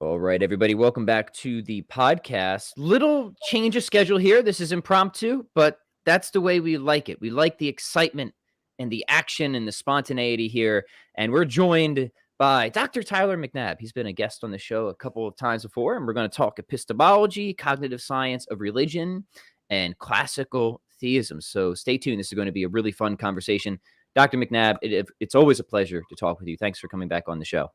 All right, everybody, welcome back to the podcast. Little change of schedule here. This is impromptu, but that's the way we like it. We like the excitement and the action and the spontaneity here. And we're joined by Dr. Tyler McNabb. He's been a guest on the show a couple of times before, and we're going to talk epistemology, cognitive science of religion, and classical theism. So stay tuned. This is going to be a really fun conversation. Dr. McNabb, it's always a pleasure to talk with you. Thanks for coming back on the show.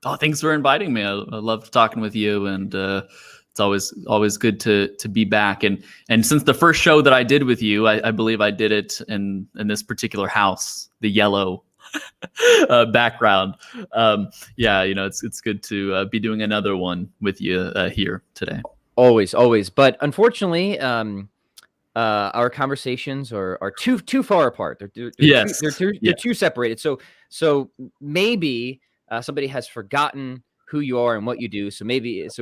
Oh, thanks for inviting me. I love talking with you, and it's always good to be back. And since the first show that I did with you, I believe I did it in this particular house, the yellow background. It's good to be doing another one with you here today. Always. But unfortunately, our conversations are too far apart. They're too separated. So maybe. Somebody has forgotten who you are and what you do. So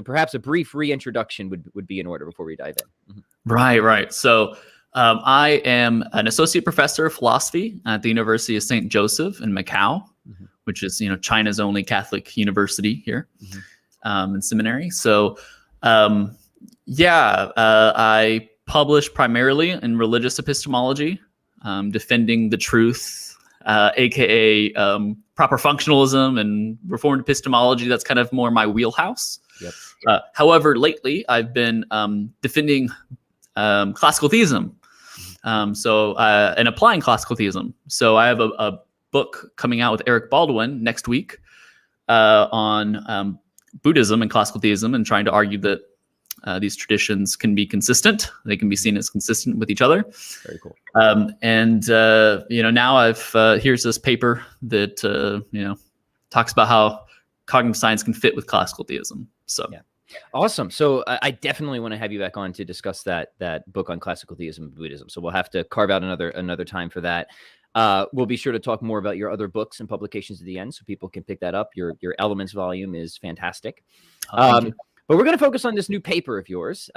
perhaps a brief reintroduction would be in order before we dive in. Mm-hmm. Right. So I am an associate professor of philosophy at the University of St. Joseph in Macau, mm-hmm. which is, China's only Catholic university here, mm-hmm. In seminary. So, I publish primarily in religious epistemology, defending the truth, aka proper functionalism and reformed epistemology. That's kind of more my wheelhouse. Yep. However, lately I've been defending classical theism, and applying classical theism. So I have a book coming out with Eric Baldwin next week on Buddhism and classical theism, and trying to argue that these traditions can be consistent. They can be seen as consistent with each other. Very cool. Now I've here's this paper that talks about how cognitive science can fit with classical theism. So yeah, awesome. So I definitely want to have you back on to discuss that book on classical theism and Buddhism. So we'll have to carve out another time for that. We'll be sure to talk more about your other books and publications at the end, so people can pick that up. Your Elements volume is fantastic. But we're going to focus on this new paper of yours.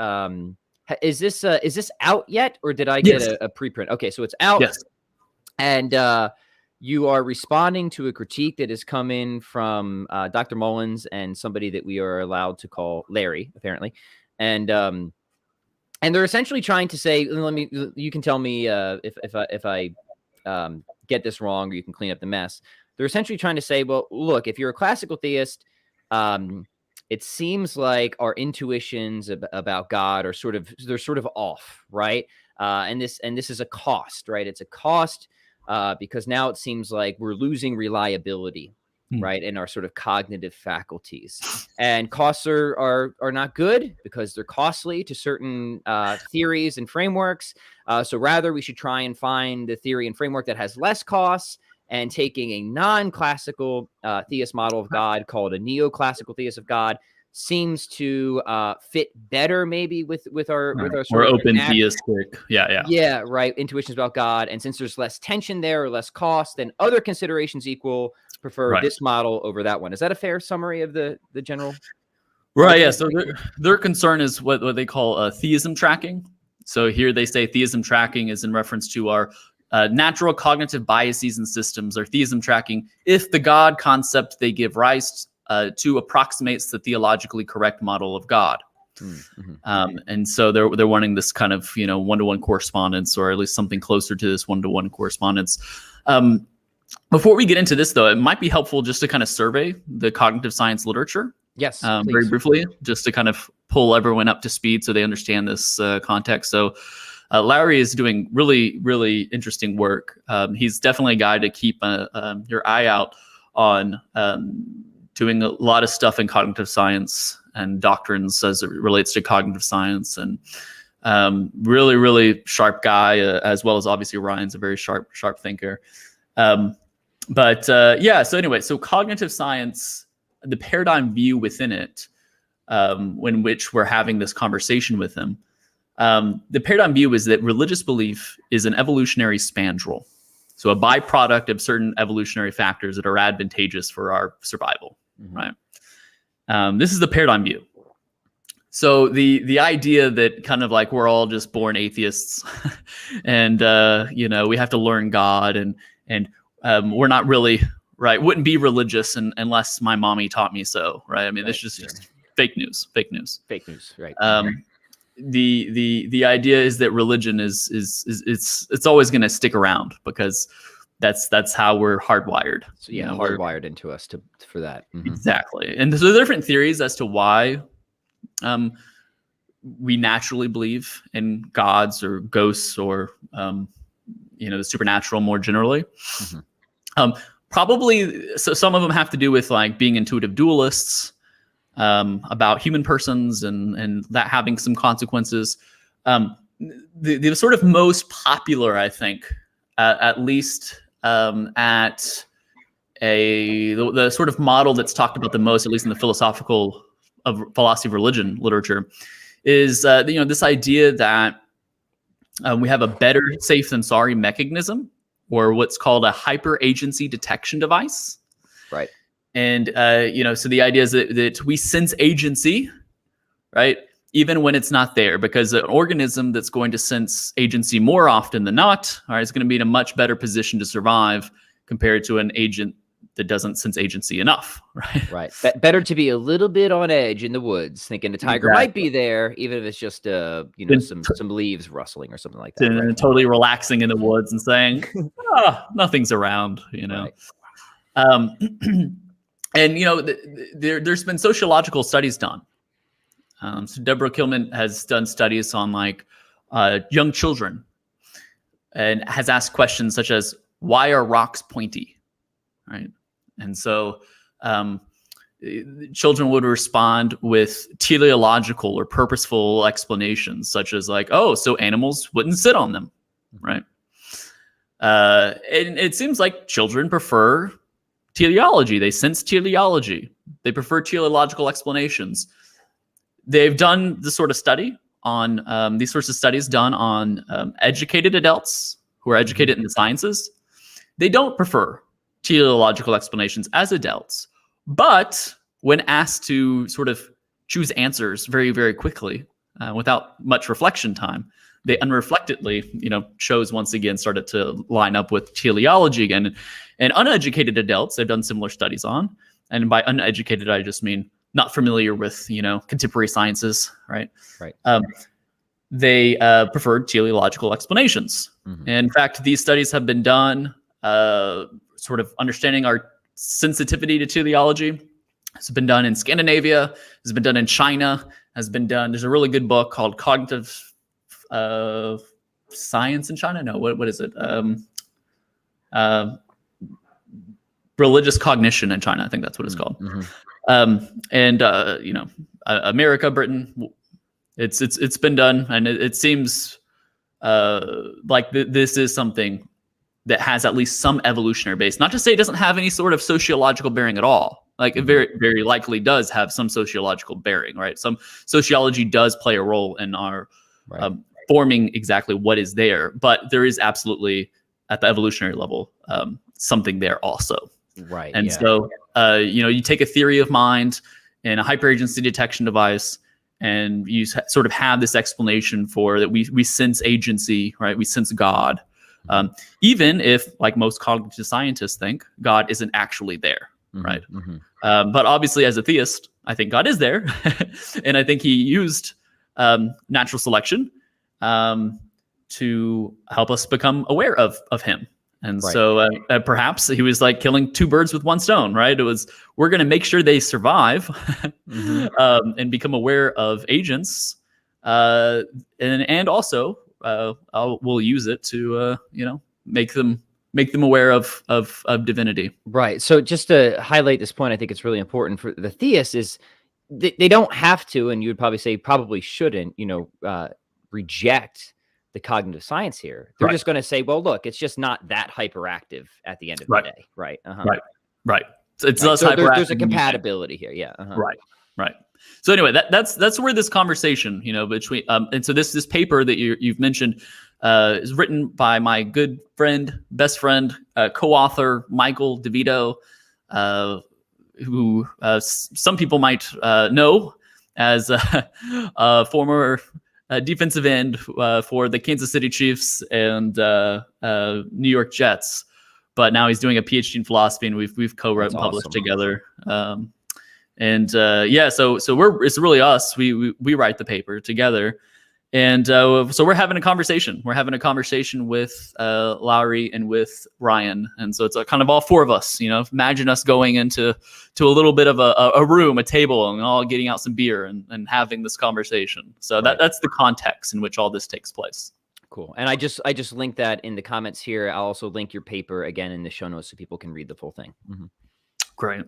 Is this out yet, or did I get a preprint? Okay, so it's out. Yes. And you are responding to a critique that has come in from Dr. Mullins and somebody that we are allowed to call Larry, apparently. And they're essentially trying to say, you can tell me if I get this wrong, or you can clean up the mess. They're essentially trying to say, well, look, if you're a classical theist, it seems like our intuitions about God are sort of off, right? And this is a cost, right? It's a cost because now it seems like we're losing reliability, right, in our sort of cognitive faculties. And costs are not good because they're costly to certain theories and frameworks. So rather, we should try and find the theory and framework that has less costs. And taking a non-classical theist model of God called a neoclassical theist of God seems to fit better, maybe with our more open theistic, right, intuitions about God. And since there's less tension there or less cost, then other considerations equal, prefer this model over that one. Is that a fair summary of the general? Right. Yeah. So their concern is what they call theism tracking. So here they say theism tracking is in reference to our natural cognitive biases and systems, or theism tracking, if the God concept they give rise to approximates the theologically correct model of God. Mm-hmm. And so they're wanting this kind of one-to-one correspondence, or at least something closer to this one-to-one correspondence. Before we get into this, though, it might be helpful just to kind of survey the cognitive science literature. Yes, very briefly, just to kind of pull everyone up to speed so they understand this context. So Larry is doing really, really interesting work. He's definitely a guy to keep your eye out on, doing a lot of stuff in cognitive science and doctrines as it relates to cognitive science. And really, really sharp guy, as well as obviously Ryan's a very sharp thinker. So anyway, so cognitive science, the paradigm view within it, in which we're having this conversation with him, the paradigm view is that religious belief is an evolutionary spandrel. So a byproduct of certain evolutionary factors that are advantageous for our survival, right? This is the paradigm view. So the idea that kind of like we're all just born atheists and, we have to learn God and we're not really, right, wouldn't be religious unless my mommy taught me so, right? I mean, this is just fake news. Fake news, right? The idea is that religion is it's always going to stick around because that's how we're hardwired. So, yeah, hardwired into us for that. Exactly. And so there are different theories as to why we naturally believe in gods or ghosts or the supernatural more generally. Probably, so some of them have to do with like being intuitive dualists about human persons and that having some consequences. The sort of most popular, I think, at least at the sort of model that's talked about the most, at least in the philosophy of religion literature, is this idea that we have a better safe than sorry mechanism, or what's called a hyper agency detection device. Right. And so the idea is that we sense agency, right, even when it's not there, because an organism that's going to sense agency more often than not, all right, is going to be in a much better position to survive compared to an agent that doesn't sense agency enough, right? Right. Better to be a little bit on edge in the woods, thinking a tiger might be there, even if it's just some leaves rustling or something like that. And right? Totally relaxing in the woods and saying, nothing's around, Right. And there's been sociological studies done. So Deborah Kilman has done studies on like young children and has asked questions such as, why are rocks pointy, right? And so children would respond with teleological or purposeful explanations, such as like, oh, so animals wouldn't sit on them, right? And it seems like children prefer teleology. They sense teleology. They prefer teleological explanations. They've done this sort of study on these sorts of studies done on educated adults who are educated in the sciences. They don't prefer teleological explanations as adults, but when asked to sort of choose answers very, very quickly without much reflection time, they unreflectedly, chose once again, started to line up with teleology again. And uneducated adults, they've done similar studies on. And by uneducated, I just mean not familiar with, contemporary sciences, right? Right. They preferred teleological explanations. And in fact, these studies have been done sort of understanding our sensitivity to teleology. It's been done in Scandinavia, it's been done in China, there's a really good book called Cognitive Science in China. No, what is it? Religious Cognition in China. I think that's what it's called. America, Britain, it's been done. And it seems like this is something that has at least some evolutionary base. Not to say it doesn't have any sort of sociological bearing at all. Like it very, very likely does have some sociological bearing, right? Some sociology does play a role in our forming exactly what is there, but there is absolutely at the evolutionary level something there also. Right. And so, you take a theory of mind and a hyperagency detection device, and you sort of have this explanation for that we sense agency, right? We sense God. Even if, like most cognitive scientists think, God isn't actually there, right? But obviously, as a theist, I think God is there. And I think he used natural selection to help us become aware of him. And so perhaps he was like killing two birds with one stone, right? It was, we're going to make sure they survive and become aware of agents. And also we'll use it to, make them aware of divinity. Right. So just to highlight this point, I think it's really important for the theists is they don't have to, and you would probably say probably shouldn't, reject the cognitive science here. They're just going to say, well, look, it's just not that hyperactive at the end of the day. Right. Right. It's less so hyperactive. There's a compatibility here. Yeah. Right. So anyway, that's where this conversation, between and so this paper that you've mentioned is written by my good friend, best friend, co-author Michael DeVito, who some people might know as a former defensive end for the Kansas City Chiefs and New York Jets, but now he's doing a PhD in philosophy, and we've co-wrote and published together. And so it's really us. We write the paper together, and so we're having a conversation. We're having a conversation with Lowry and with Ryan, and so it's kind of all four of us. Imagine us going into a little bit of a room, a table, and all getting out some beer and having this conversation. So that's the context in which all this takes place. Cool. And I just linked that in the comments here. I'll also link your paper again in the show notes so people can read the full thing. Mm-hmm. Great.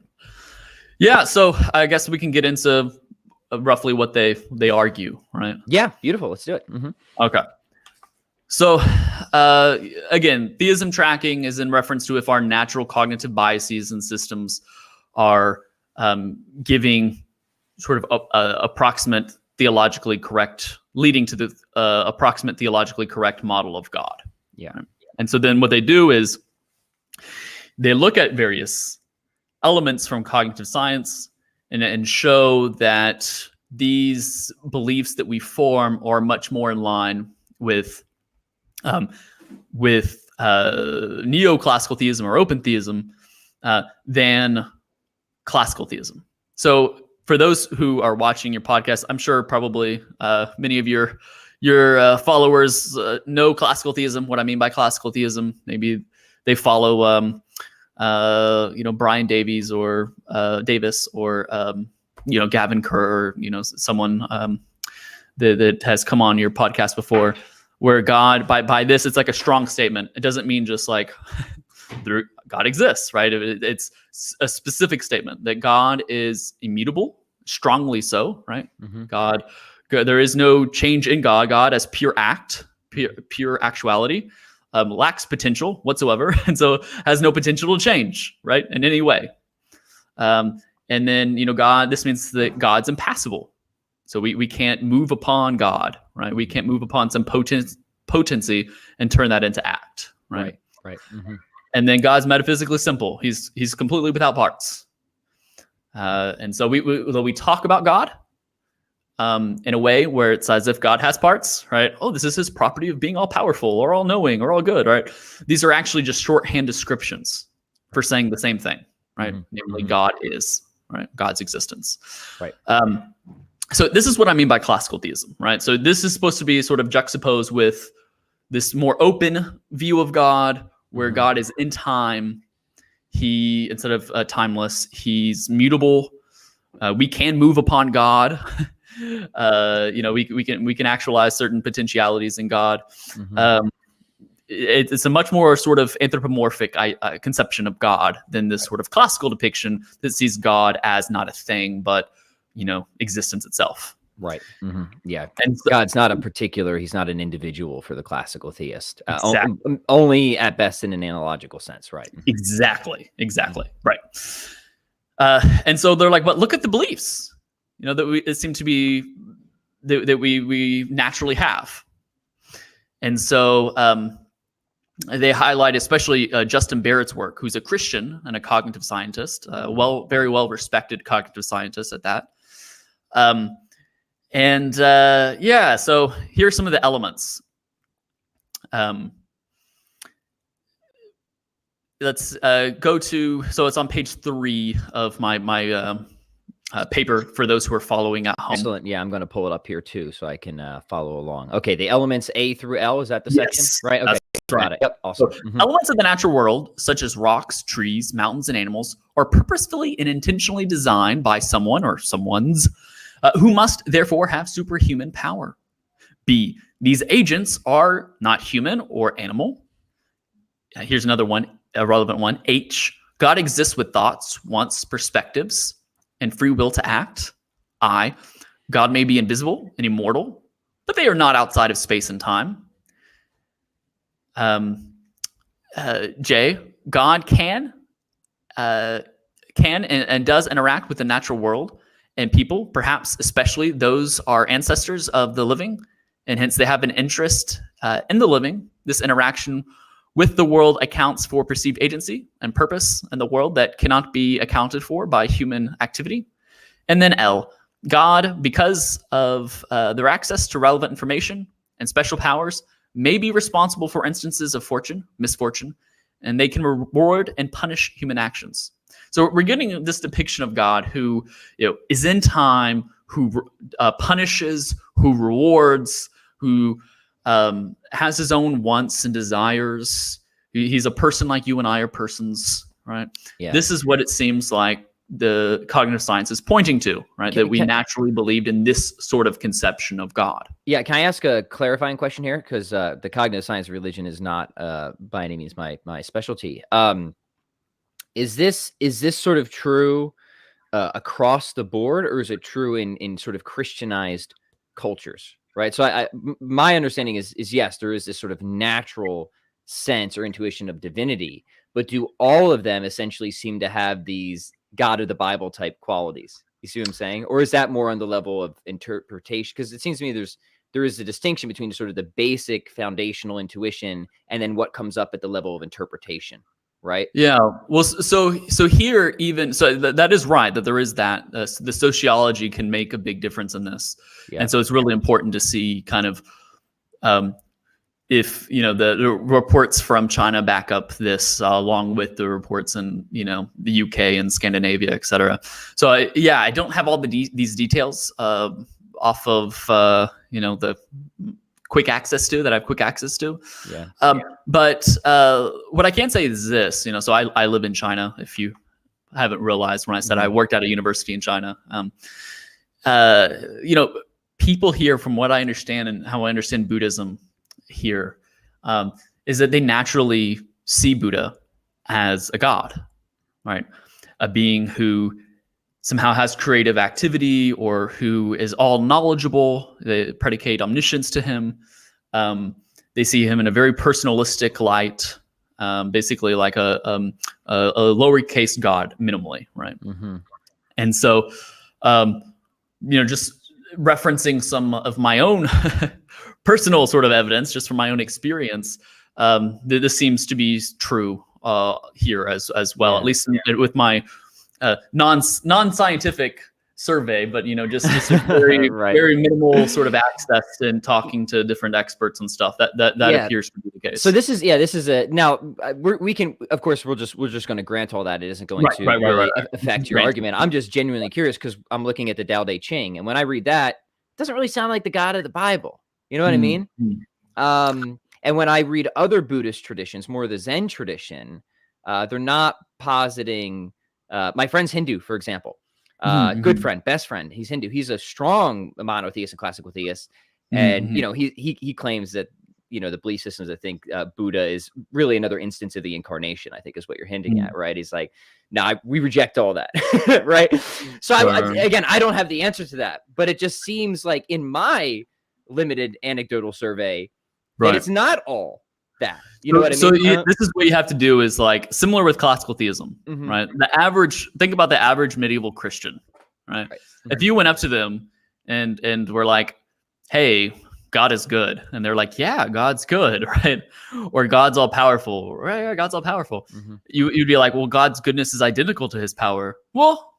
Yeah, so I guess we can get into roughly what they argue, right? Yeah, beautiful. Let's do it. Mm-hmm. Okay. So again, theism tracking is in reference to if our natural cognitive biases and systems are giving sort of approximate theologically correct, leading to the approximate theologically correct model of God. Yeah. Right? And so then what they do is they look at various elements from cognitive science and show that these beliefs that we form are much more in line with neoclassical theism or open theism than classical theism. So for those who are watching your podcast, I'm sure probably many of your followers know classical theism. What I mean by classical theism, maybe they follow Brian Davies or Davis or Gavin Kerr, or someone that has come on your podcast before, where God by this, it's like a strong statement. It doesn't mean just like God exists, right? It's a specific statement that God is immutable, strongly so, right? Mm-hmm. God, there is no change in God. God as pure act, pure actuality. Lacks potential whatsoever, and so has no potential to change, right, in any way. And then, God, this means that God's impassible. So we can't move upon God, right? We can't move upon some potency and turn that into act, right? Right. Mm-hmm. And then God's metaphysically simple. He's completely without parts. And so we talk about God in a way where it's as if God has parts, right? Oh, this is his property of being all powerful or all knowing or all good, right? These are actually just shorthand descriptions for saying the same thing, right? Mm-hmm. Namely, God is, right? God's existence. Right. So this is what I mean by classical theism, right? So this is supposed to be sort of juxtaposed with this more open view of God, where God is in time. He, instead of timeless, he's mutable. We can move upon God. We can actualize certain potentialities in God. Mm-hmm. It's a much more sort of anthropomorphic conception of God than this sort of classical depiction that sees God as not a thing, but existence itself. Right. Mm-hmm. Yeah. And so, God's not a particular. He's not an individual for the classical theist. Exactly. Only at best in an analogical sense. Right. Exactly. Right. And so they're like, but look at the beliefs. It seemed to be that we naturally have. And so they highlight especially Justin Barrett's work, who's a Christian and a cognitive scientist, very well respected cognitive scientist at that. So here are some of the elements. Let's go to, so it's on page 3 of my paper for those who are following at home. Excellent. Yeah, I'm going to pull it up here too so I can follow along. Okay, the elements A through L, is that the section? Right? Okay, got it. Yep, awesome. So, elements of the natural world, such as rocks, trees, mountains, and animals, are purposefully and intentionally designed by someone or someone's who must therefore have superhuman power. B, these agents are not human or animal. Here's another one, a relevant one. H, God exists with thoughts, wants, perspectives, and free will to act. I, God may be invisible and immortal, but they are not outside of space and time. J, God can and does interact with the natural world and people, perhaps especially those are ancestors of the living, and hence they have an interest in the living. This interaction with the world accounts for perceived agency and purpose in the world that cannot be accounted for by human activity. And then L, God, because of their access to relevant information and special powers, may be responsible for instances of fortune, misfortune, and they can reward and punish human actions. So we're getting this depiction of God who, is in time, who punishes, who rewards, who has his own wants and desires. He's a person like you and I are persons, right? Yeah. This is what it seems like the cognitive science is pointing to, right? That we naturally believed in this sort of conception of God. Yeah. Can I ask a clarifying question here? Because the cognitive science of religion is not by any means my specialty. Is this sort of true across the board, or is it true in sort of Christianized cultures? Right. So my understanding is yes, there is this sort of natural sense or intuition of divinity, but do all of them essentially seem to have these God of the Bible type qualities? You see what I'm saying? Or is that more on the level of interpretation? Because it seems to me there is a distinction between sort of the basic foundational intuition and then what comes up at the level of interpretation. Right. Yeah. Well, so here, even so, that is right, that there is that the sociology can make a big difference in this. Yeah. And so it's really important to see kind of if, the reports from China back up this along with the reports in, the UK and Scandinavia, et cetera. So I don't have all these details off of, the quick access to that I have quick access to. Yeah. But what I can say is this, so I live in China. If you haven't realized when I said I worked at a university in China, people here, from what I understand and how I understand Buddhism here, is that they naturally see Buddha as a god, right? A being who somehow has creative activity or who is all knowledgeable. They predicate omniscience to him. They see him in a very personalistic light, basically like a lowercase God, minimally, right? Mm-hmm. And so, just referencing some of my own personal sort of evidence, just from my own experience, this seems to be true here as well, at least with my non-scientific survey, but just a very right. very minimal sort of access in talking to different experts and stuff. That appears to be the case. So this is a now we can, of course, we're just going to grant all that it isn't going to really affect your argument. I'm just genuinely curious because I'm looking at the Tao Te Ching, and when I read that, it doesn't really sound like the God of the Bible. You know what I mean? And when I read other Buddhist traditions, more the Zen tradition, they're not positing. My friend's Hindu, for example, good friend, best friend. He's Hindu. He's a strong monotheist and classical theist. And, he claims that, the belief systems, I think Buddha is really another instance of the incarnation, I think is what you're hinting at, right? He's like, no, we reject all that, right? So I don't have the answer to that, but it just seems like in my limited anecdotal survey, that it's not all that. You know what I mean? So this is what you have to do is like similar with classical theism, right? Think about the average medieval Christian, right? If you went up to them and were like, hey, God is good. And they're like, yeah, God's good, right? Or God's all powerful, right? Yeah, God's all powerful. You'd be like, well, God's goodness is identical to his power. Well,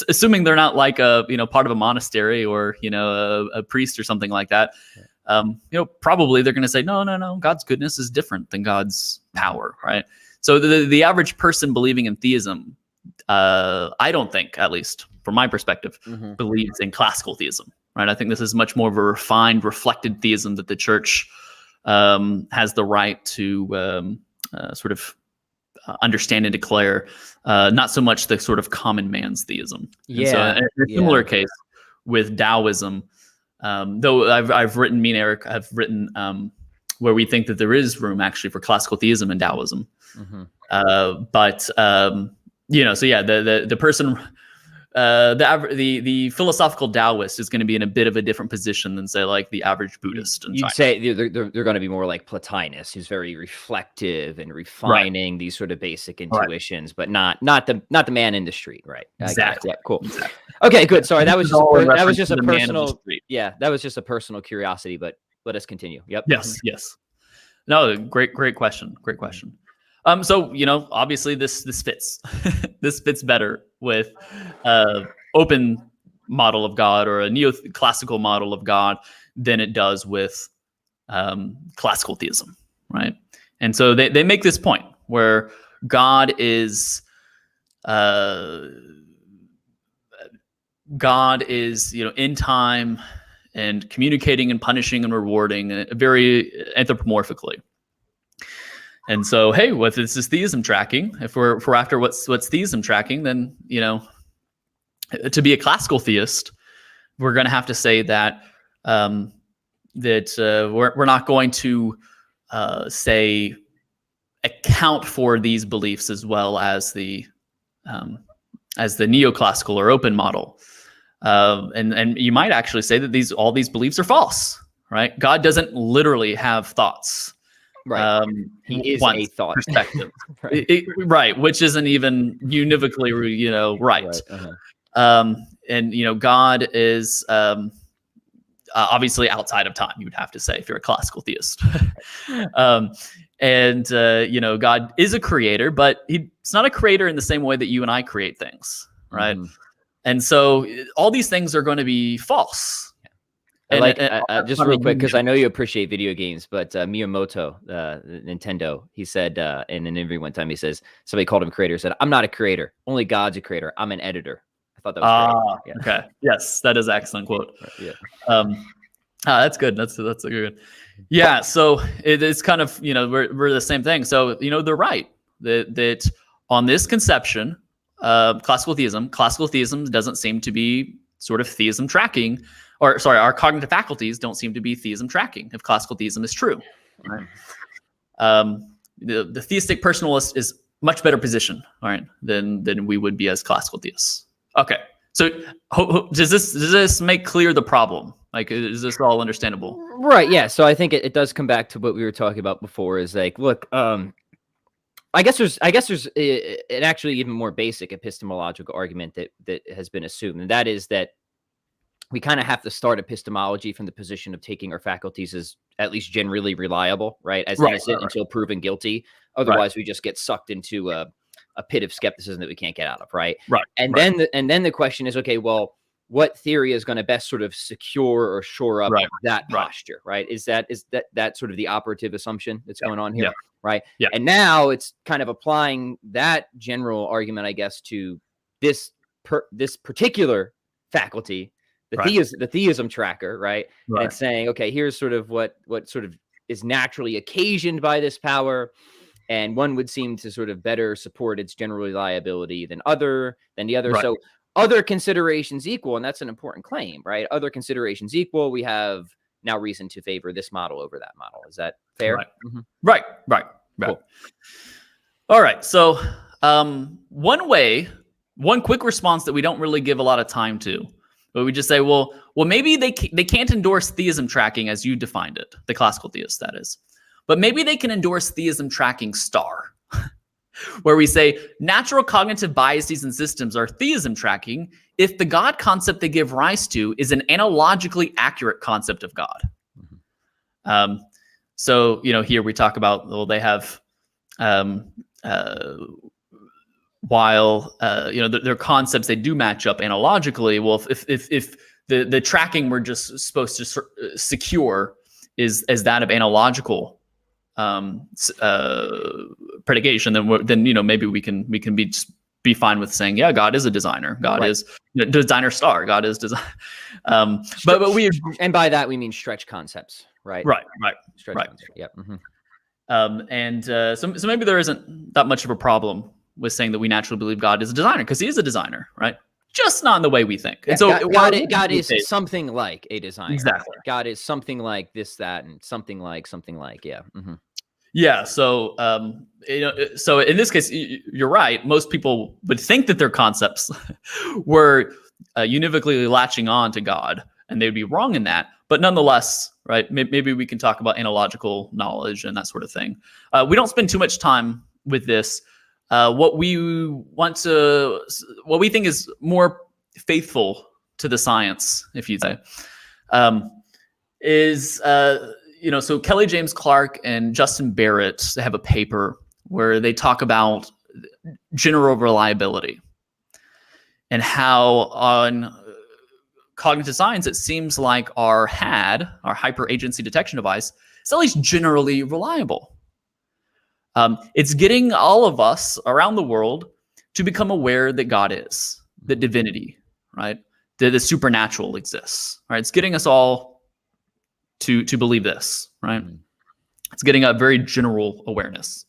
assuming they're not like a, part of a monastery or, a priest or something like that. Probably they're going to say, no, God's goodness is different than God's power, right? So the average person believing in theism, I don't think, at least from my perspective, believes in classical theism, right? I think this is much more of a refined, reflected theism that the church has the right to sort of understand and declare, not so much the sort of common man's theism. Yeah. And so in a similar case with Taoism, though I've written, me and Eric have written where we think that there is room actually for classical theism and Taoism. But so the person, the philosophical Taoist is going to be in a bit of a different position than say like the average Buddhist. You'd say they're going to be more like Plotinus, who's very reflective and refining these sort of basic intuitions, but not the man in the street, right? Exactly. Yeah, cool. Exactly. Okay, good. Sorry, that was just a personal. Yeah, that was just a personal curiosity, but let us continue. Yep. Yes. No, great question. Great question. So obviously this fits. This fits better with open model of God or a neoclassical model of God than it does with classical theism, right? And so they make this point where God is God is, in time and communicating and punishing and rewarding very anthropomorphically. And so, hey, what this is theism tracking? If we're after what's theism tracking, then to be a classical theist, we're going to have to say that we're not going to say account for these beliefs as well as the neoclassical or open model. And you might actually say that all these beliefs are false, right? God doesn't literally have thoughts. Right. He is a thought. Perspective. Right. Which isn't even univocally, right. Right. Uh-huh. And God is obviously outside of time, you would have to say, if you're a classical theist. God is a creator, but he's not a creator in the same way that you and I create things, right? Mm-hmm. And so all these things are going to be false. Just real quick, because I know you appreciate video games, but Miyamoto, Nintendo, he said in an interview one time, he says, somebody called him creator, said, "I'm not a creator. Only God's a creator. I'm an editor." I thought that was great. Yeah. Okay. Yes, that is an excellent quote. Yeah. That's good. That's a good. Yeah. So it's kind of, we're the same thing. So, they're right that on this conception, classical theism doesn't seem to be sort of theism tracking. Our cognitive faculties don't seem to be theism tracking if classical theism is true. Right? The theistic personalist is much better positioned, all right, than we would be as classical theists. Okay, so does this make clear the problem? Like, is this all understandable? Right. Yeah. So I think it does come back to what we were talking about before. Is like, look, I guess there's an actually even more basic epistemological argument that has been assumed, and that is that we kind of have to start epistemology from the position of taking our faculties as at least generally reliable, right? As innocent until proven guilty. Otherwise, we just get sucked into a pit of skepticism that we can't get out of, right? Right. And then the question is, okay, well, what theory is going to best sort of secure or shore up that posture, right? Is that sort of the operative assumption that's going on here, yeah. right? Yeah. And now it's kind of applying that general argument, I guess, to this particular faculty. The theism tracker, right? And it's saying, okay, here's sort of what sort of is naturally occasioned by this power, and one would seem to sort of better support its general reliability than the other. Right. So other considerations equal, and that's an important claim, right? Other considerations equal, we have now reason to favor this model over that model. Is that fair? Right. Mm-hmm. Right. Cool. All right. So one quick response that we don't really give a lot of time to. But we just say, well, maybe they can't endorse theism tracking as you defined it, the classical theist, that is. But maybe they can endorse theism tracking star, where we say natural cognitive biases and systems are theism tracking if the God concept they give rise to is an analogically accurate concept of God. Mm-hmm. So, here we talk about, well, they have while their concepts, they do match up analogically. Well, if the tracking we're just supposed to secure is that of analogical predication, then maybe we can be fine with saying, yeah, God is a designer. God is designer star. God is design. But we, and by that we mean stretch concepts, right? Right. Stretch concepts. Yep. Mm-hmm. So maybe there isn't that much of a problem with saying that we naturally believe God is a designer, because he is a designer, right? Just not in the way we think. Yeah, and so God is something like a designer. Exactly. God is something like this, that, and something like, yeah. Mm-hmm. Yeah. So, so in this case, you're right. Most people would think that their concepts were univocally latching on to God, and they would be wrong in that. But nonetheless, right? Maybe we can talk about analogical knowledge and that sort of thing. We don't spend too much time with this. What we think is more faithful to the science, if you'd say, is so Kelly James Clark and Justin Barrett have a paper where they talk about general reliability and how on cognitive science it seems like our HAD, our hyper agency detection device, is at least generally reliable. It's getting all of us around the world to become aware that God is, that divinity, right, that the supernatural exists, right? It's getting us all to believe this, right? It's getting a very general awareness.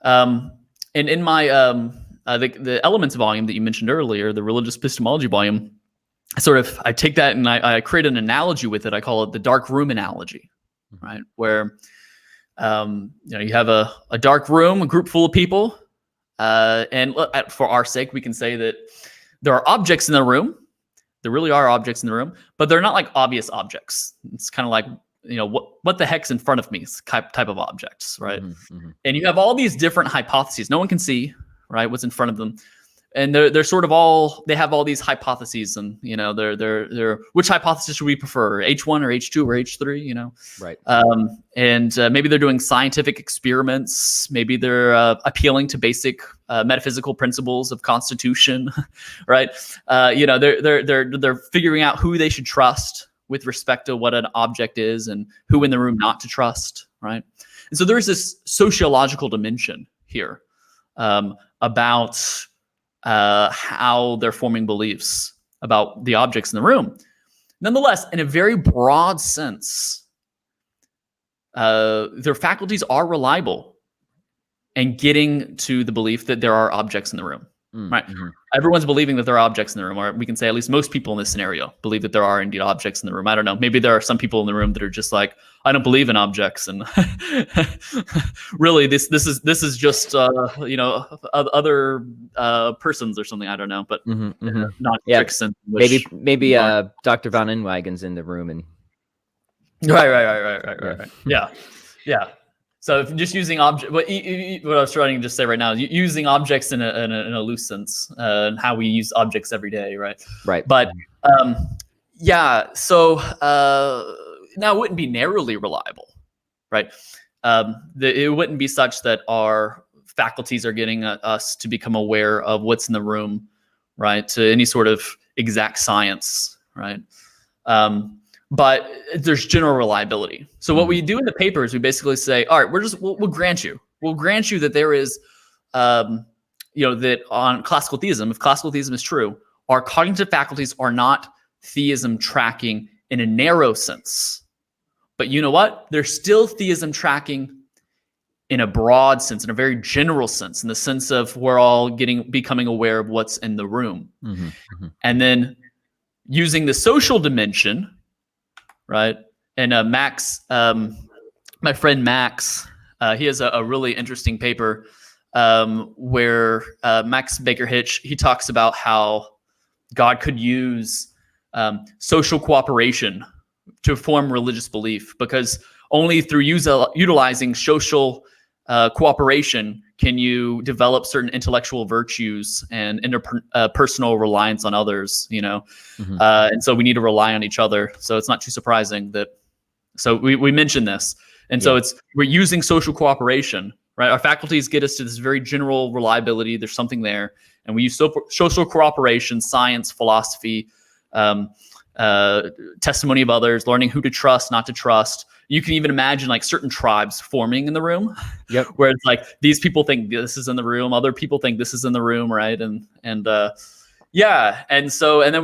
And in my the Elements volume that you mentioned earlier, the religious epistemology volume, I take that and I create an analogy with it. I call it the dark room analogy, right? Where you have a dark room, a group full of people, and for our sake, we can say that there are objects in the room. There really are objects in the room, but they're not like obvious objects. It's kind of like, what the heck's in front of me type of objects, right? And you have all these different hypotheses. No one can see, right, what's in front of them. And they're sort of they have all these hypotheses, and they're which hypothesis should we prefer, H1 or H2 or H3, right? And maybe they're doing scientific experiments, maybe they're appealing to basic metaphysical principles of constitution, right? They're figuring out who they should trust with respect to what an object is and who in the room not to trust, right? And so there's this sociological dimension here about how they're forming beliefs about the objects in the room. Nonetheless, in a very broad sense, their faculties are reliable and getting to the belief that there are objects in the room, right? Everyone's believing that there are objects in the room, or we can say at least most people in this scenario believe that there are indeed objects in the room. I don't know. Maybe there are some people in the room that are just like, I don't believe in objects, and really, this is just other persons or something. I don't know, but not tricks. And maybe Dr. Van Inwagen's in the room, and right. Yeah. So if just using object, what I was trying to just say right now, using objects in a loose sense, and how we use objects every day, right? Right. But so now it wouldn't be narrowly reliable, right? It wouldn't be such that our faculties are getting us to become aware of what's in the room, right? To any sort of exact science, right? But there's general reliability. So what we do in the paper is we basically say, all right, we'll grant you that there is, that on classical theism, if classical theism is true, our cognitive faculties are not theism tracking in a narrow sense. But you know what? They're still theism tracking in a broad sense, in a very general sense, in the sense of we're all becoming aware of what's in the room. And then using the social dimension, right? And Max, my friend Max, he has a really interesting paper where Max Baker Hitch, he talks about how God could use social cooperation to form religious belief, because only through utilizing social cooperation can you develop certain intellectual virtues and interpersonal reliance on others, and so we need to rely on each other. So it's not too surprising that, so we mentioned this. And so we're using social cooperation, right? Our faculties get us to this very general reliability. There's something there. And we use social cooperation, science, philosophy, testimony of others, learning who to trust, not to trust. You can even imagine like certain tribes forming in the room, where it's like these people think this is in the room, other people think this is in the room, right? And then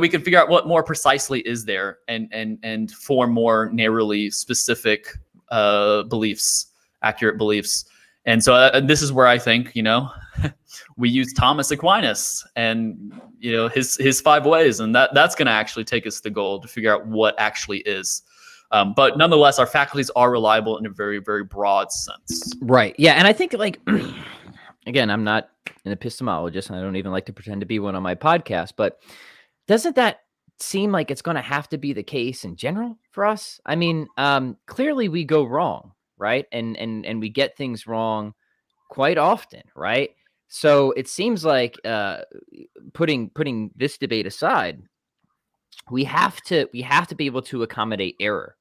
we can figure out what more precisely is there, and form more narrowly specific beliefs, accurate beliefs. And so this is where I think we use Thomas Aquinas and his 5 ways, and that's going to actually take us to the goal to figure out what actually is. But nonetheless, our faculties are reliable in a very, very broad sense. Right. Yeah. And I think, like, again, I'm not an epistemologist, and I don't even like to pretend to be one on my podcast, but doesn't that seem like it's going to have to be the case in general for us? I mean, clearly we go wrong, right? And we get things wrong quite often, right? So it seems like putting this debate aside, we have to be able to accommodate error,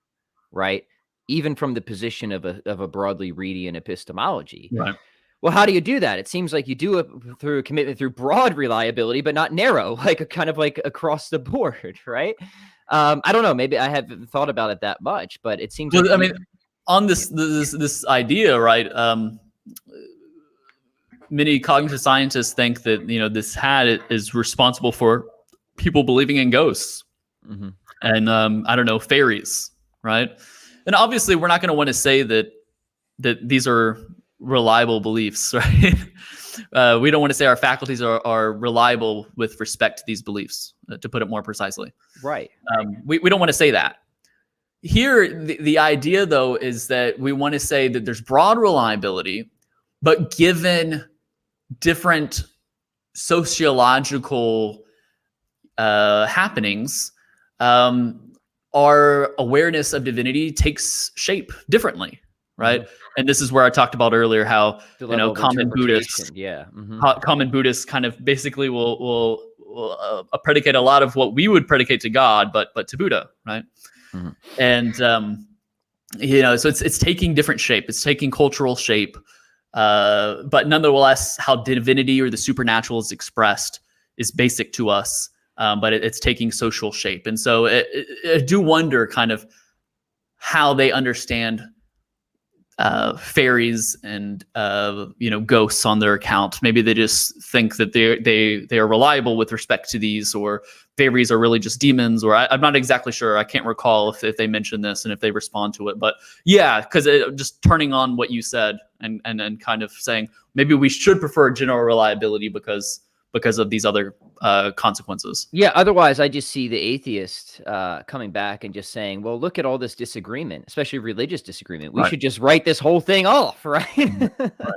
right? Even from the position of a broadly Reidian epistemology. Right. Well, how do you do that? It seems like you do it through a commitment through broad reliability, but not narrow, like a kind of like across the board, right? I don't know. Maybe I haven't thought about it that much, but it seems. Well, on this idea, right? many cognitive scientists think that, this hat is responsible for people believing in ghosts and, I don't know, fairies, right? And obviously we're not going to want to say that these are reliable beliefs, right? We don't want to say our faculties are reliable with respect to these beliefs, to put it more precisely. Right. We don't want to say that. Here, the idea, though, is that we want to say that there's broad reliability, but given different sociological happenings, our awareness of divinity takes shape differently, right? And this is where I talked about earlier how common Buddhists, common Buddhists kind of basically will predicate a lot of what we would predicate to God, but to Buddha, right? And so it's taking different shape. It's taking cultural shape, but nonetheless, how divinity or the supernatural is expressed is basic to us. But it's taking social shape, and so I do wonder kind of how they understand fairies and ghosts on their account. Maybe they just think that they are reliable with respect to these, or fairies are really just demons, or I'm not exactly sure. I can't recall if they mention this and if they respond to it. But yeah, because just turning on what you said and kind of saying maybe we should prefer general reliability because of these other consequences. Yeah, otherwise I just see the atheist coming back and just saying, well, look at all this disagreement, especially religious disagreement. We should just write this whole thing off, right?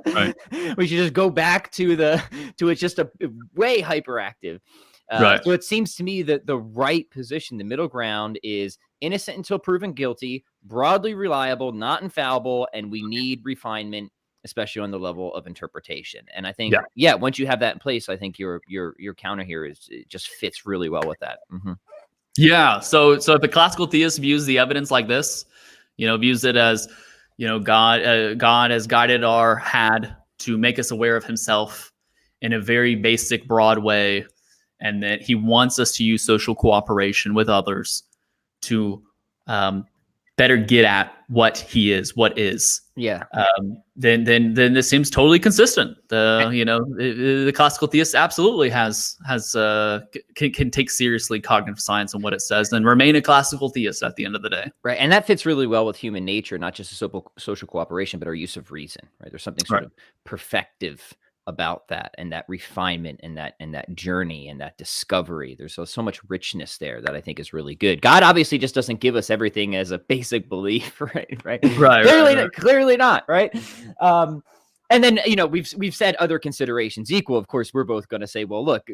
Right. We should just go back to it's just a way hyperactive. So it seems to me that the right position, the middle ground, is innocent until proven guilty, broadly reliable, not infallible, and we need refinement, especially on the level of interpretation. And I think, once you have that in place, I think your counter here it just fits really well with that. Yeah. So if the classical theist views the evidence like this, views it as, God has guided our had to make us aware of himself in a very basic, broad way, and that he wants us to use social cooperation with others to better get at what he is, what is. Yeah. Then this seems totally consistent. The classical theist absolutely can take seriously cognitive science and what it says and remain a classical theist at the end of the day. Right. And that fits really well with human nature, not just a social cooperation, but our use of reason, right? There's something sort of perfective about that, and that refinement, and that journey, and that discovery. There's so much richness there that I think is really good. God obviously just doesn't give us everything as a basic belief, right? Clearly not, right? And then we've said other considerations equal. Of course, we're both going to say, well, look,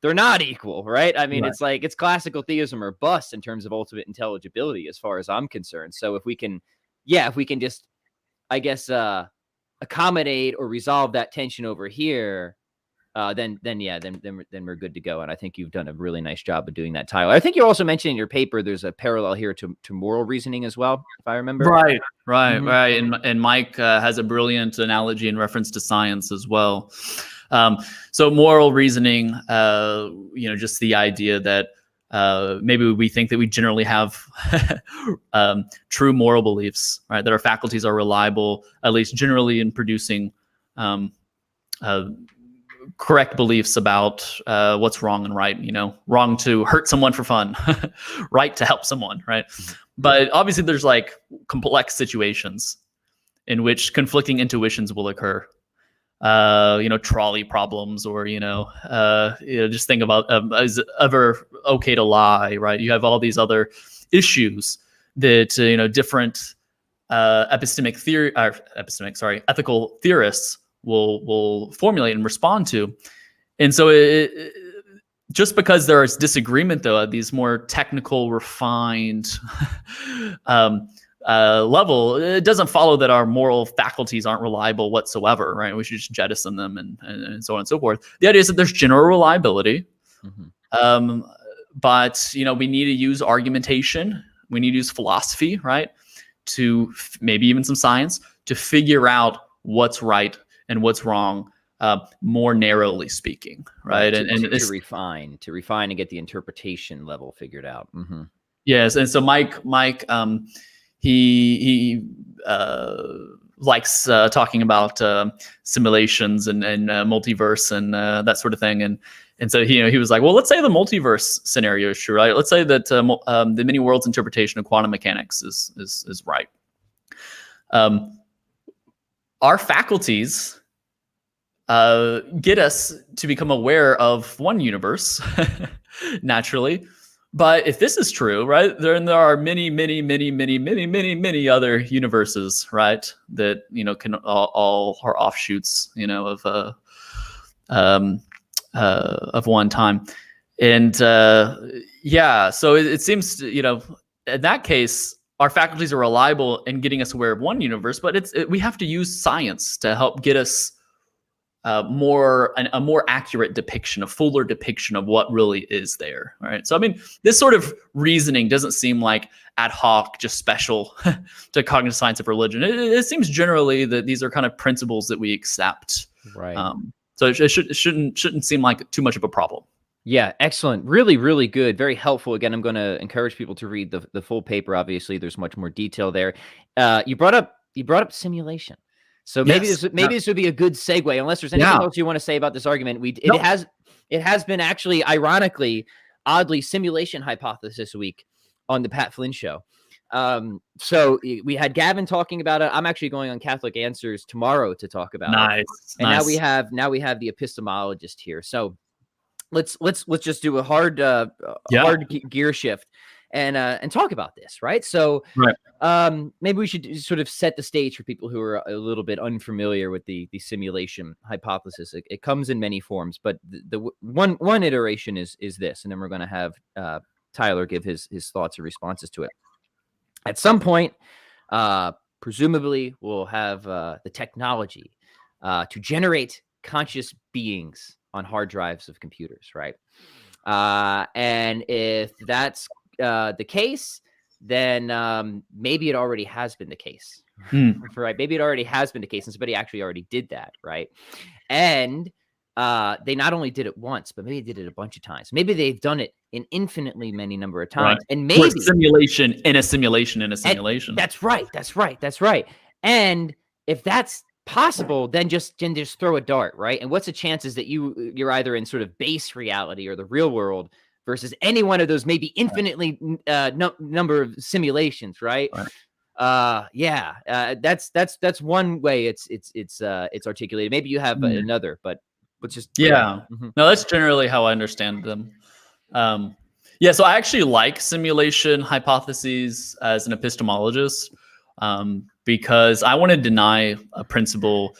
they're not equal, right? I mean, it's like it's classical theism or bust in terms of ultimate intelligibility, as far as I'm concerned. So if we can just, I guess, accommodate or resolve that tension over here, then we're good to go. And I think you've done a really nice job of doing that, Tyler. I think you also mentioned in your paper there's a parallel here to moral reasoning as well, if I remember. Right. And Mike has a brilliant analogy in reference to science as well. So moral reasoning, just the idea that maybe we think that we generally have true moral beliefs, right? That our faculties are reliable, at least generally, in producing correct beliefs about what's wrong and right. Wrong to hurt someone for fun, right to help someone, right? But obviously, there's like complex situations in which conflicting intuitions will occur. Trolley problems, or just think about is it ever okay to lie, right? You have all these other issues that different ethical theorists will formulate and respond to. And so just because there is disagreement, though, at these more technical, refined level, it doesn't follow that our moral faculties aren't reliable whatsoever, right? We should just jettison them and so on and so forth. The idea is that there's general reliability, but we need to use argumentation. We need to use philosophy, right? To maybe even some science to figure out what's right and what's wrong, more narrowly speaking, right? And to refine and get the interpretation level figured out. Yes, and so Mike, he likes talking about simulations and multiverse and that sort of thing. And so he was like, well, let's say the multiverse scenario is true, right? Let's say that the many worlds interpretation of quantum mechanics is right. Our faculties get us to become aware of one universe, naturally. But if this is true, right, then there are many other universes, right, that can all are offshoots, of one time. And so it seems, in that case, our faculties are reliable in getting us aware of one universe, but we have to use science to help get us a more accurate depiction, a fuller depiction of what really is there. Right. So, I mean, this sort of reasoning doesn't seem like ad hoc, just special to cognitive science of religion. It seems generally that these are kind of principles that we accept. Right. So it shouldn't seem like too much of a problem. Yeah, excellent. Really, really good. Very helpful. Again, I'm going to encourage people to read the full paper. Obviously, there's much more detail there. You brought up simulation. So maybe this would be a good segue, unless there's anything else you want to say about this argument. It has been actually, ironically, oddly, simulation hypothesis week on the Pat Flynn show. So we had Gavin talking about it. I'm actually going on Catholic Answers tomorrow to talk about it. And now we have the epistemologist here. So let's just do a hard gear shift and talk about this, right? So maybe we should sort of set the stage for people who are a little bit unfamiliar with the simulation hypothesis. It comes in many forms, but the one iteration is this, and then we're going to have Tyler give his thoughts or responses to it. At some point, presumably, we'll have the technology to generate conscious beings on hard drives of computers, right? And if that's the case, then maybe it already has been the case, right? Maybe it already has been the case, and somebody actually already did that, right? And they not only did it once, but maybe they did it a bunch of times. Maybe they've done it an infinitely many number of times, and maybe simulation in a simulation in a simulation. That's right. And if that's possible, then just throw a dart, right? And what's the chances that you're either in sort of base reality or the real world versus any one of those maybe infinitely number of simulations, right? That's one way it's articulated. Maybe you have another, but let's just No, that's generally how I understand them. So I actually like simulation hypotheses as an epistemologist because I want to deny a principle,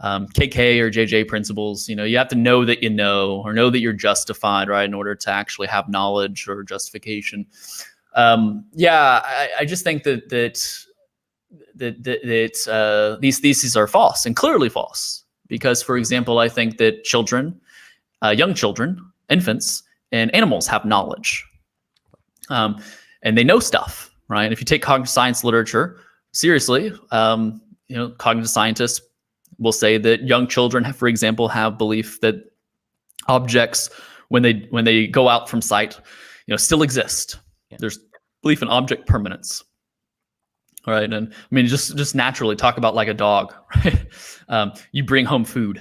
KK or JJ principles. You have to know that you know, or know that you're justified, right, in order to actually have knowledge or justification. I just think that these theses are false, and clearly false. Because, for example, I think that children, young children, infants, and animals have knowledge, and they know stuff, right? If you take cognitive science literature seriously, cognitive scientists will say that young children, for example, have belief that objects, when they go out from sight, still exist. There's belief in object permanence. All right. And I mean, just naturally talk about like a dog, right? You bring home food,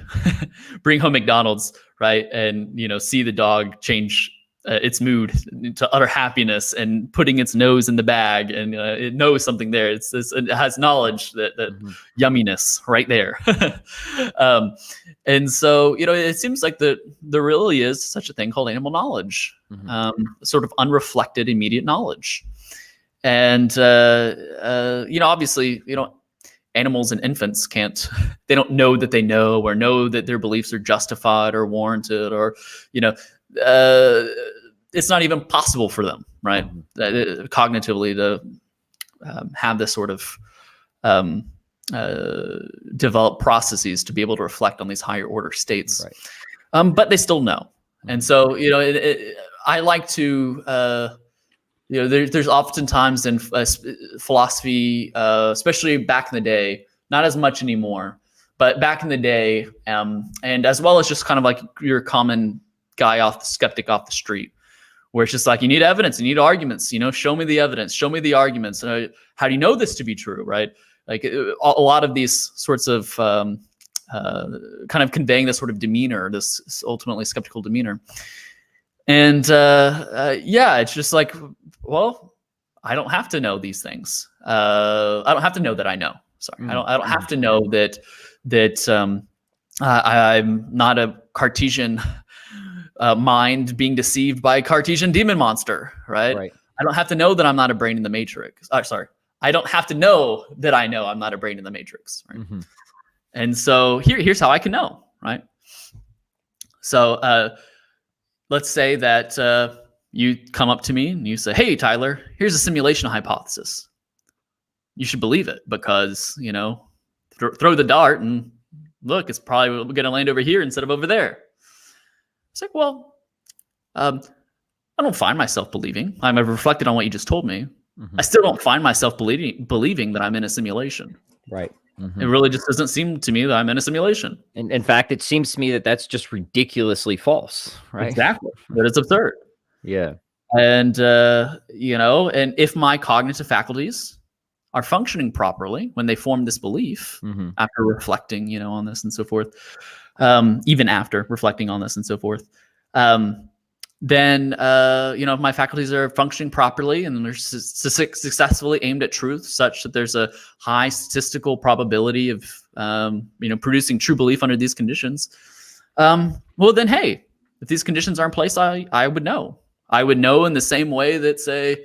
bring home McDonald's, right? And, see the dog change its mood to utter happiness and putting its nose in the bag, and it knows something there. It has knowledge that yumminess right there. And so, it seems like there really is such a thing called animal knowledge, sort of unreflected immediate knowledge. And, obviously, animals and infants they don't know that they know, or know that their beliefs are justified or warranted, or, it's not even possible for them, right? Cognitively to have this sort of develop processes to be able to reflect on these higher order states. Right. But they still know. And so, I like to, there's oftentimes in philosophy, especially back in the day, not as much anymore, but back in the day, and as well as just kind of like your common skeptic off the street, where it's just like, you need evidence, you need arguments, show me the evidence, show me the arguments. How do you know this to be true, right? Like a lot of these sorts of kind of conveying this sort of demeanor, this ultimately skeptical demeanor. And yeah, it's just like, well, I don't have to know these things. I don't have to know that I know. Sorry, I don't have to know that I'm not a Cartesian mind being deceived by a Cartesian demon monster, right? I don't have to know that I'm not a brain in the matrix. Sorry, I don't have to know that I know I'm not a brain in the matrix, right? And so here's how I can know, right? So let's say that you come up to me and you say, "Hey, Tyler, here's a simulation hypothesis." You should believe it because, you know, throw the dart and look, it's probably going to land over here instead of over there. It's like, well, I don't find myself believing. I've reflected on what you just told me. I still don't find myself believing that I'm in a simulation. Right. It really just doesn't seem to me that I'm in a simulation. And in fact, it seems to me that that's just ridiculously false, right? Exactly. That it's absurd. Yeah. And, you know, and if my cognitive faculties are functioning properly when they form this belief after reflecting, you know, on this and so forth, even after reflecting on this and so forth, then, you know, if my faculties are functioning properly and they're successfully aimed at truth such that there's a high statistical probability of, you know, producing true belief under these conditions, well, then, hey, if these conditions are in place, I would know. I would know in the same way that, say,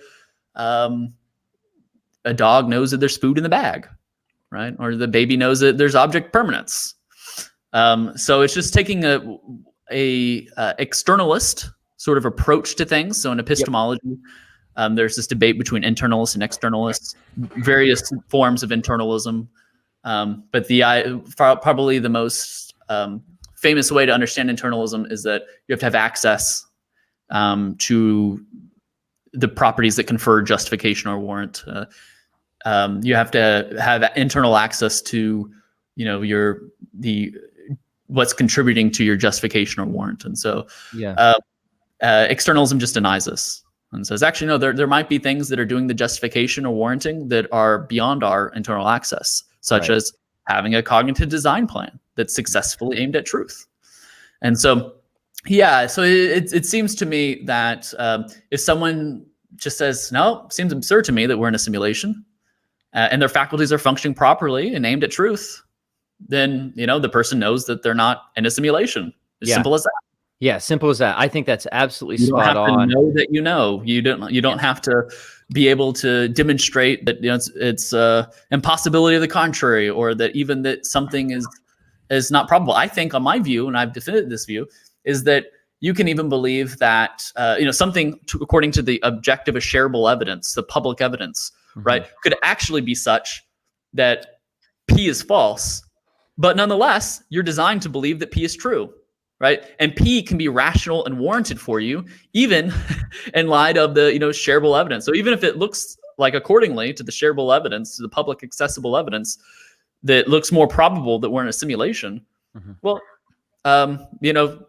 a dog knows that there's food in the bag, right? Or the baby knows that there's object permanence. So it's just taking a externalist sort of approach to things. So in epistemology, there's this debate between internalists and externalists, various forms of internalism. But probably the most famous way to understand internalism is that you have to have access to the properties that confer justification or warrant. You have to have internal access to, you know, what's contributing to your justification or warrant. And so externalism just denies this and says, actually, no, there might be things that are doing the justification or warranting that are beyond our internal access, such as having a cognitive design plan that's successfully aimed at truth. And so, yeah, so it seems to me that if someone just says, no, it seems absurd to me that we're in a simulation, and their faculties are functioning properly and aimed at truth, then, you know, the person knows that they're not in a simulation. As simple as that. Yeah, simple as that. I think that's absolutely spot on. You don't have to know that you know. You don't have to be able to demonstrate that, you know, it's impossibility of the contrary, or that even that something is not probable. I think, on my view, and I've defended this view, is that you can even believe that you know, something according to the objective or shareable evidence, the public evidence, right, could actually be such that P is false, but nonetheless, you're designed to believe that P is true, right? And P can be rational and warranted for you, even in light of the, you know, shareable evidence. So even if it looks like, accordingly to the shareable evidence, to the public accessible evidence, that looks more probable that we're in a simulation, well, you know,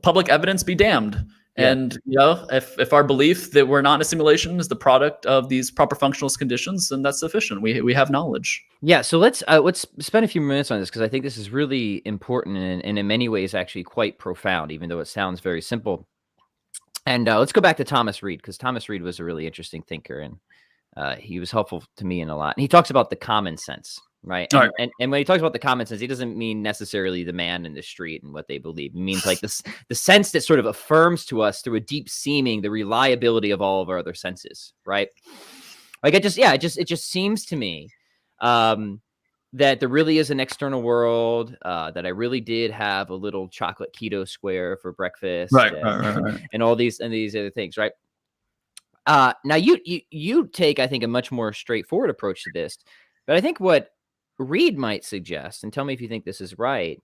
public evidence be damned. And, you know, if our belief that we're not in a simulation is the product of these proper functionalist conditions, then that's sufficient. We have knowledge. Yeah. So let's spend a few minutes on this, because I think this is really important and in many ways actually quite profound, even though it sounds very simple. And let's go back to Thomas Reid, because Thomas Reid was a really interesting thinker, and he was helpful to me in a lot. And he talks about the common sense. Right. And when he talks about the common sense, he doesn't mean necessarily the man in the street and what they believe. He means like this, the sense that sort of affirms to us through a deep seeming the reliability of all of our other senses. Right. Like it just seems to me that there really is an external world, that I really did have a little chocolate keto square for breakfast. And all these other things. Right. Now you take, I think, a much more straightforward approach to this, but I think what Reid might suggest, and tell me if you think this is right,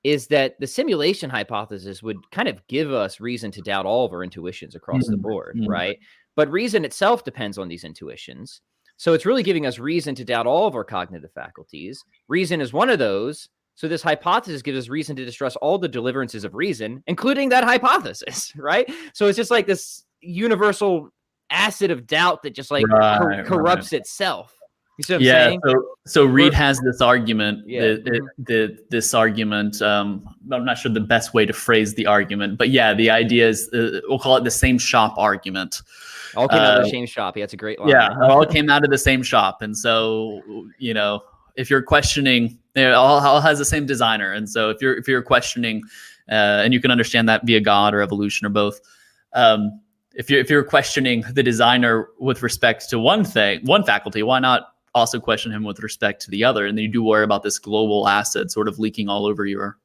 is that the simulation hypothesis would kind of give us reason to doubt all of our intuitions across the board, right? But reason itself depends on these intuitions. So it's really giving us reason to doubt all of our cognitive faculties. Reason is one of those. So this hypothesis gives us reason to distrust all the deliverances of reason, including that hypothesis, right? So it's just like this universal acid of doubt that just like corrupts itself. You see what I'm Yeah. saying? So Reed has this argument. Yeah. This argument. I'm not sure the best way to phrase the argument, but yeah, the idea is we'll call it the same shop argument. All came out of the same shop. Yeah, that's a great line. Yeah, it all came out of the same shop, and so if you're questioning, all has the same designer, and so if you're questioning, and you can understand that via God or evolution or both. If you're questioning the designer with respect to one faculty, why not also question him with respect to the other? And then you do worry about this global acid sort of leaking all over your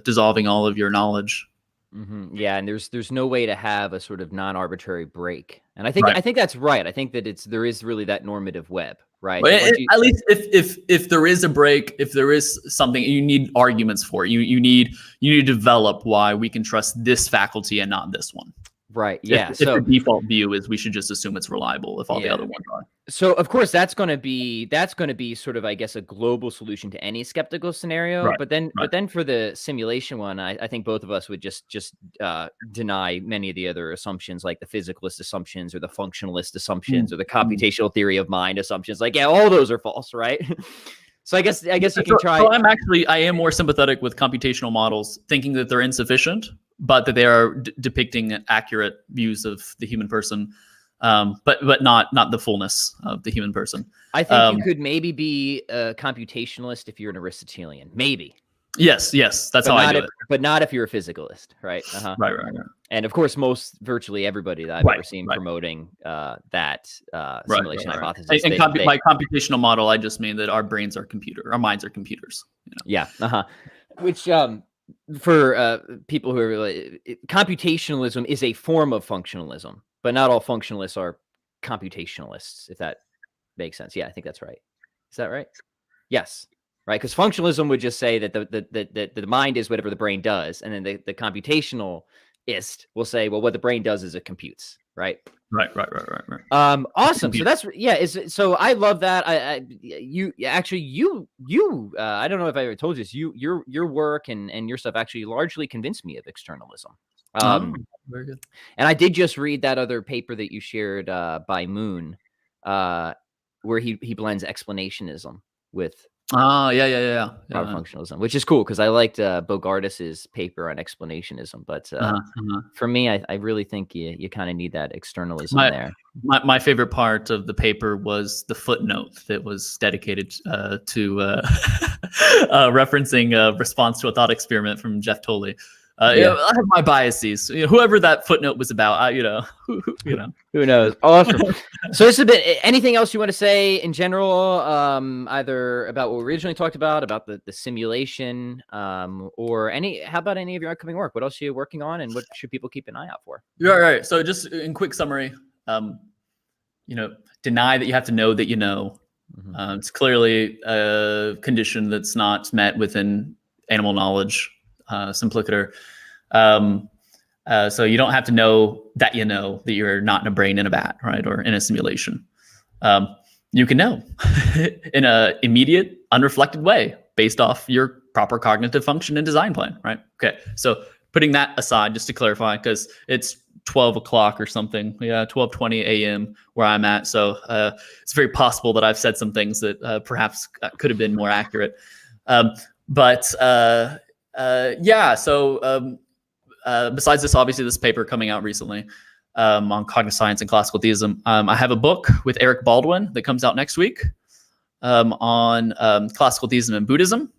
dissolving all of your knowledge. Mm-hmm. Yeah, and there's no way to have a sort of non-arbitrary break, and I think that's right. I think that there is really that normative web, right? Well, at least if there is a break, if there is something, you need arguments for it. You need to develop why we can trust this faculty and not this one. Right. Yeah. If the default view is we should just assume it's reliable if all the other ones are. So of course that's going to be sort of, I guess, a global solution to any skeptical scenario. Right. But then for the simulation one, I think both of us would just deny many of the other assumptions, like the physicalist assumptions or the functionalist assumptions or the computational theory of mind assumptions. Like, yeah, all those are false, right? So I guess you can try. So I am more sympathetic with computational models, thinking that they're insufficient, but that they are depicting accurate views of the human person, but not the fullness of the human person. I think you could maybe be a computationalist if you're an Aristotelian, maybe. Yes, that's how I do it. But not if you're a physicalist, right? Right. And of course, virtually everybody that I've ever seen promoting that simulation hypothesis. And by computational model, I just mean that our minds are computers. Yeah. Which for people who are computationalism is a form of functionalism, but not all functionalists are computationalists, if that makes sense. Yeah, I think that's right. Is that right? Yes. Right, because functionalism would just say that the mind is whatever the brain does, and then the computationalist will say, well, what the brain does is it computes, right? Right. Awesome. So that's so I love that. I don't know if I ever told you this. Your work and your stuff actually largely convinced me of externalism. Very good. And I did just read that other paper that you shared by Moon, where he blends explanationism with functionalism, which is cool because I liked Bogardus's paper on explanationism, but for me, I really think you kind of need that externalism there. My favorite part of the paper was the footnote that was dedicated to referencing a response to a thought experiment from Jeff Tolley. I have my biases. Whoever that footnote was about, who knows? Awesome. So this is a bit. Anything else you want to say in general, either about what we originally talked about the simulation, or how about any of your upcoming work? What else are you working on, and what should people keep an eye out for? Right. So just in quick summary, deny that you have to know that you know. Mm-hmm. It's clearly a condition that's not met within animal knowledge. Simplicator. So you don't have to know that you're not in a brain in a vat, right, or in a simulation. You can know in a immediate, unreflected way based off your proper cognitive function and design plan, right? Okay, so putting that aside, just to clarify, because it's 12 o'clock or something, 12:20 a.m. where I'm at, so it's very possible that I've said some things that perhaps could have been more accurate. Besides this, obviously this paper coming out recently on cognitive science and classical theism, I have a book with Eric Baldwin that comes out next week on classical theism and Buddhism.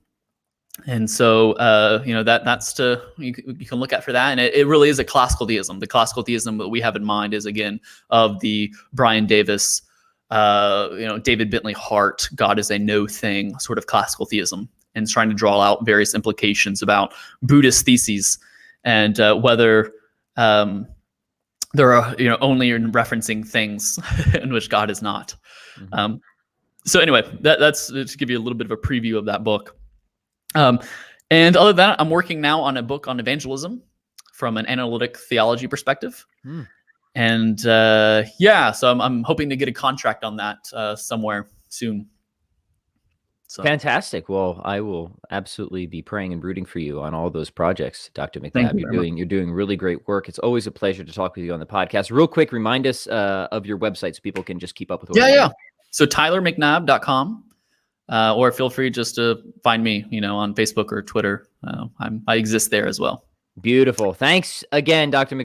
And so, that's you can look at for that. And it really is a classical theism. The classical theism that we have in mind is, again, of the Brian Davis, David Bentley Hart, God is a no thing sort of classical theism, and trying to draw out various implications about Buddhist theses and whether there are, only referencing things in which God is not. Mm-hmm. So anyway, that's to give you a little bit of a preview of that book. And other than that, I'm working now on a book on evangelism from an analytic theology perspective. Mm. And so I'm hoping to get a contract on that somewhere soon. So. Fantastic. Well, I will absolutely be praying and rooting for you on all those projects, Dr. McNabb. You're doing really great work. It's always a pleasure to talk with you on the podcast. Real quick, remind us of your website so people can just keep up with what you're doing. So tylermcnabb.com, or feel free just to find me, on Facebook or Twitter. I exist there as well. Beautiful. Thanks again, Dr.